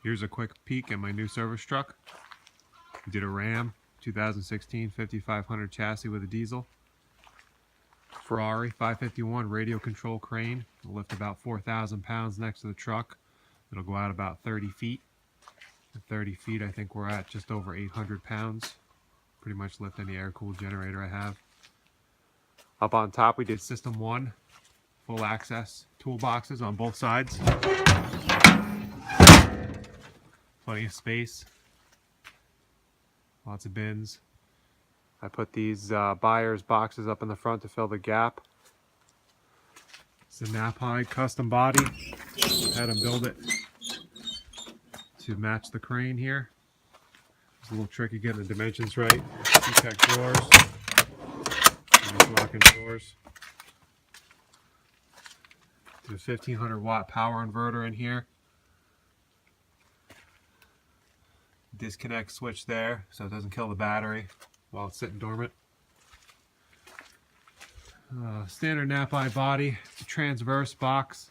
Here's a quick peek at my new service truck. We did a Ram 2016 5500 chassis with a diesel. Ferrari 551 radio control crane. It'll lift about 4,000 pounds next to the truck. It'll go out about 30 feet. At 30 feet, I think we're at just over 800 pounds. Pretty much lift any air-cooled generator I have. Up on top, we did System 1, full access toolboxes on both sides. Plenty of space. Lots of bins. I put these buyer's boxes up in the front to fill the gap. It's a Knaphide custom body. Had them build it to match the crane here. It's a little tricky getting the dimensions right. Check drawers. These locking drawers. There's a 1500 watt power inverter in here. Disconnect switch there so it doesn't kill the battery while it's sitting dormant. Standard Knaphide body. It's a transverse box.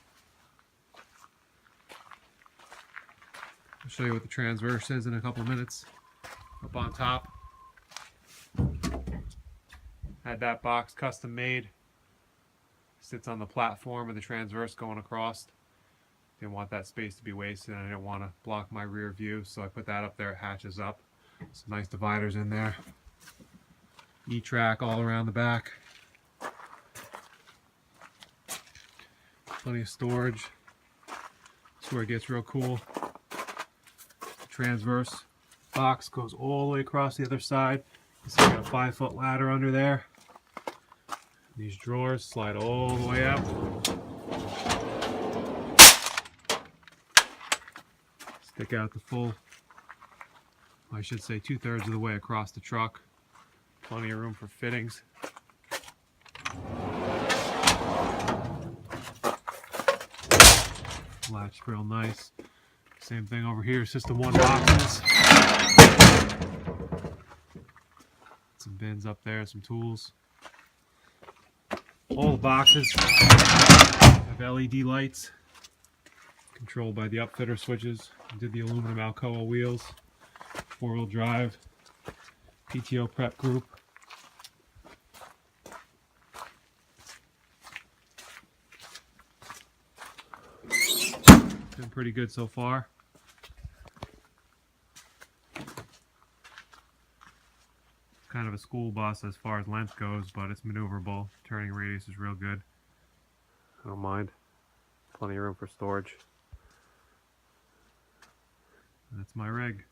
I'll show you what the transverse is in a couple of minutes. Up on top, had that box custom made. Sits on the platform with the transverse going across. Didn't want that space to be wasted, and I didn't want to block my rear view, so I put that up there. It hatches up. Some nice dividers in there. E-track all around the back. Plenty of storage. That's where it gets real cool. The transverse box goes all the way across the other side. So you got a 5-foot ladder under there. These drawers slide all the way out. Stick out the full, I should say 2/3 of the way across the truck. Plenty of room for fittings. Latched real nice. Same thing over here, System 1 boxes. Some bins up there, some tools. All the boxes have LED lights, controlled by the upfitter switches. I did the aluminum Alcoa wheels, 4-wheel drive, PTO prep group. Been pretty good so far. Kind of a school bus as far as length goes, but it's maneuverable. Turning radius is real good. I don't mind. Plenty of room for storage. That's my rig.